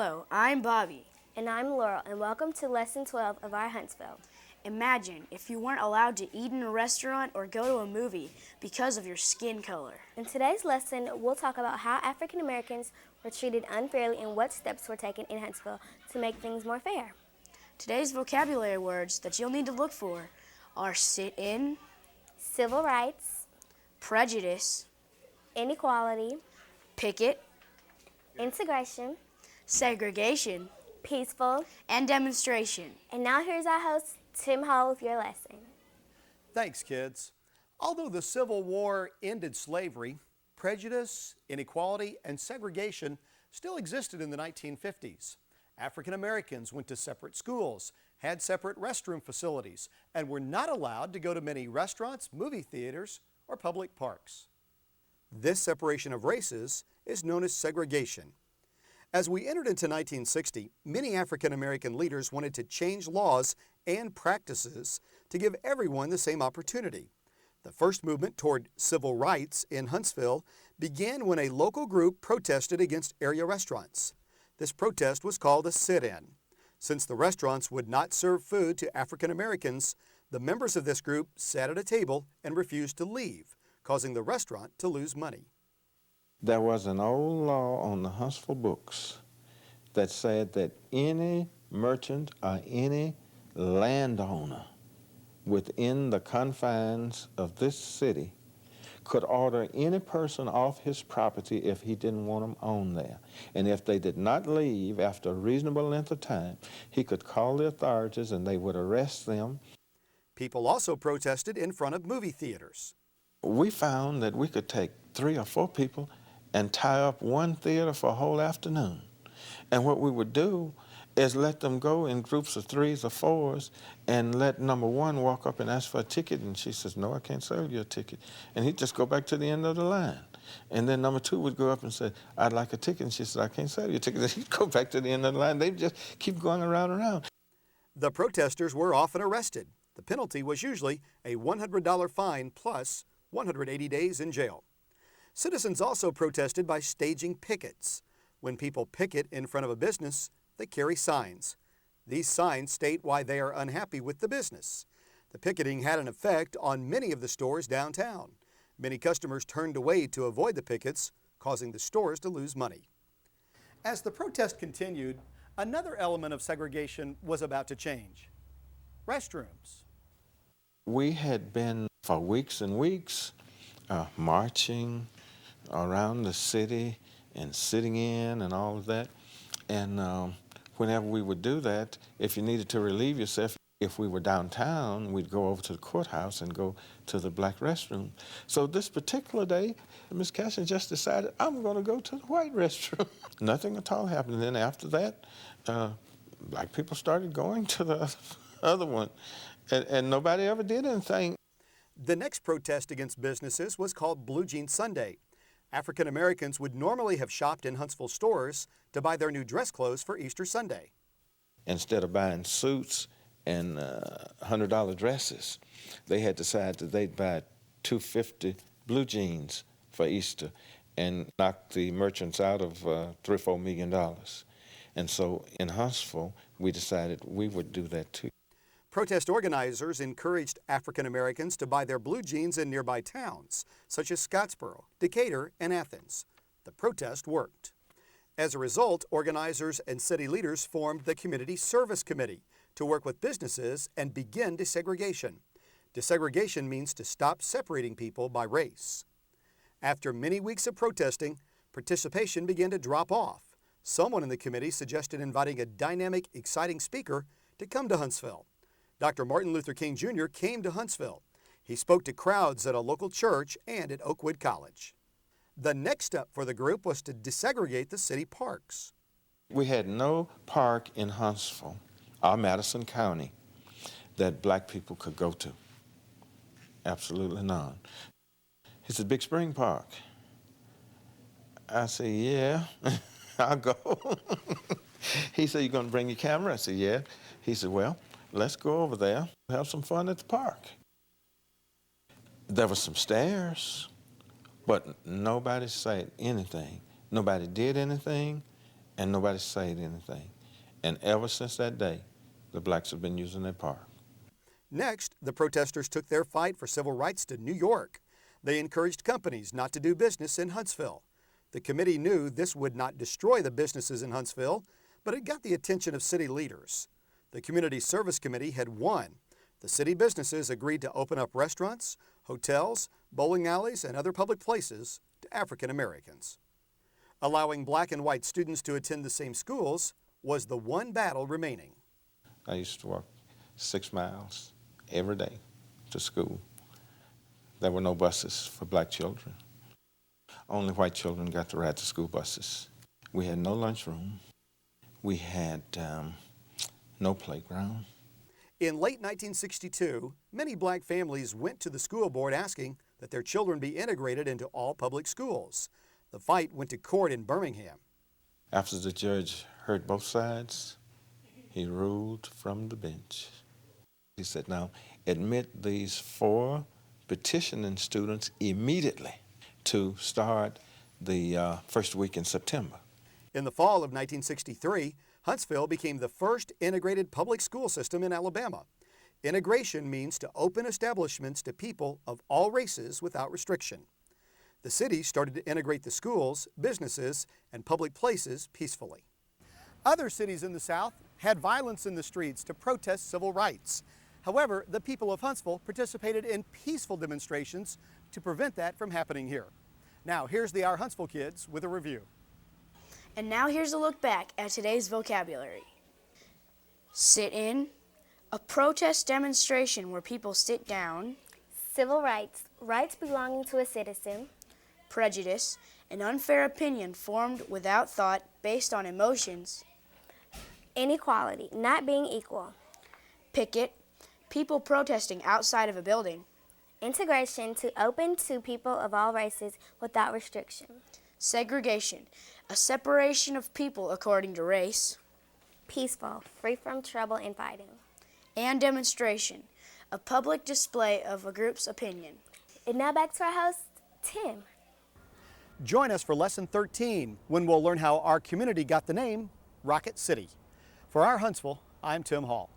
Hello, I'm Bobby. And I'm Laurel, and welcome to Lesson 12 of our Huntsville. Imagine if you weren't allowed to eat in a restaurant or go to a movie because of your skin color. In today's lesson, we'll talk about how African Americans were treated unfairly and what steps were taken in Huntsville to make things more fair. Today's vocabulary words that you'll need to look for are sit-in, Civil rights, prejudice, inequality, picket, integration, segregation, peaceful, and demonstration. And now here's our host, Tim Hall, with your lesson. Thanks, kids. Although the Civil War ended slavery, prejudice, inequality, and segregation still existed in the 1950s. African Americans went to separate schools, had separate restroom facilities, and were not allowed to go to many restaurants, movie theaters, or public parks. This separation of races is known as segregation. As we entered into 1960, many African American leaders wanted to change laws and practices to give everyone the same opportunity. The first movement toward civil rights in Huntsville began when a local group protested against area restaurants. This protest was called a sit-in. Since the restaurants would not serve food to African Americans, the members of this group sat at a table and refused to leave, causing the restaurant to lose money. There was an old law on the Huntsville books that said that any merchant or any landowner within the confines of this city could order any person off his property if he didn't want them on there. And if they did not leave after a reasonable length of time, he could call the authorities and they would arrest them. People also protested in front of movie theaters. We found that we could take 3 or 4 people and tie up one theater for a whole afternoon. And what we would do is let them go in groups of 3s or 4s and let number 1 walk up and ask for a ticket, and she says, "No, I can't sell you a ticket." And he'd just go back to the end of the line. And then number 2 would go up and say, "I'd like a ticket," and she said, "I can't sell you a ticket." And he'd go back to the end of the line. They'd just keep going around and around. The protesters were often arrested. The penalty was usually a $100 fine plus 180 days in jail. Citizens also protested by staging pickets. When people picket in front of a business, they carry signs. These signs state why they are unhappy with the business. The picketing had an effect on many of the stores downtown. Many customers turned away to avoid the pickets, causing the stores to lose money. As the protest continued, another element of segregation was about to change: restrooms. We had been for weeks and weeks marching around the city and sitting in and all of that. And whenever we would do that, if you needed to relieve yourself, if we were downtown, we'd go over to the courthouse and go to the black restroom. So this particular day, Miss Cashin just decided, I'm going to go to the white restroom. Nothing at all happened. And then after that, black people started going to the other one. And nobody ever did anything. The next protest against businesses was called Blue Jean Sunday. African Americans would normally have shopped in Huntsville stores to buy their new dress clothes for Easter Sunday. Instead of buying suits and $100 dresses, they had decided that they'd buy $250 blue jeans for Easter and knock the merchants out of $3 or $4 million. And so in Huntsville, we decided we would do that too. Protest organizers encouraged African Americans to buy their blue jeans in nearby towns, such as Scottsboro, Decatur, and Athens. The protest worked. As a result, organizers and city leaders formed the Community Service Committee to work with businesses and begin desegregation. Desegregation means to stop separating people by race. After many weeks of protesting, participation began to drop off. Someone in the committee suggested inviting a dynamic, exciting speaker to come to Huntsville. Dr. Martin Luther King Jr. came to Huntsville. He spoke to crowds at a local church and at Oakwood College. The next step for the group was to desegregate the city parks. We had no park in Huntsville or Madison County that black people could go to. Absolutely none. He said, "Big Spring Park." I said, "Yeah, I'll go." He said, "You going to bring your camera?" I said, "Yeah." He said, "Well, let's go over there, have some fun at the park." There were some stairs, but nobody said anything. Nobody did anything, and nobody said anything. And ever since that day, the blacks have been using that park. Next, the protesters took their fight for civil rights to New York. They encouraged companies not to do business in Huntsville. The committee knew this would not destroy the businesses in Huntsville, but it got the attention of city leaders. The Community Service Committee had won. The city businesses agreed to open up restaurants, hotels, bowling alleys, and other public places to African Americans. Allowing black and white students to attend the same schools was the one battle remaining. I used to walk 6 miles every day to school. There were no buses for black children. Only white children got to ride the school buses. We had no lunchroom. We had no playground. In late 1962, many black families went to the school board asking that their children be integrated into all public schools. The fight went to court in Birmingham. After the judge heard both sides, he ruled from the bench. He said, now, admit these 4 petitioning students immediately to start the first week in September. In the fall of 1963, Huntsville became the first integrated public school system in Alabama. Integration means to open establishments to people of all races without restriction. The city started to integrate the schools, businesses, and public places peacefully. Other cities in the South had violence in the streets to protest civil rights. However, the people of Huntsville participated in peaceful demonstrations to prevent that from happening here. Now, here's the Our Huntsville Kids with a review. And now here's a look back at today's vocabulary. Sit-in, a protest demonstration where people sit down. Civil rights, rights belonging to a citizen. Prejudice, an unfair opinion formed without thought based on emotions. Inequality, not being equal. Picket, people protesting outside of a building. Integration, to open to people of all races without restriction. Segregation, a separation of people according to race. Peaceful, free from trouble and fighting. And demonstration, a public display of a group's opinion. And now back to our host, Tim. Join us for Lesson 13 when we'll learn how our community got the name Rocket City. For Our Huntsville, I'm Tim Hall.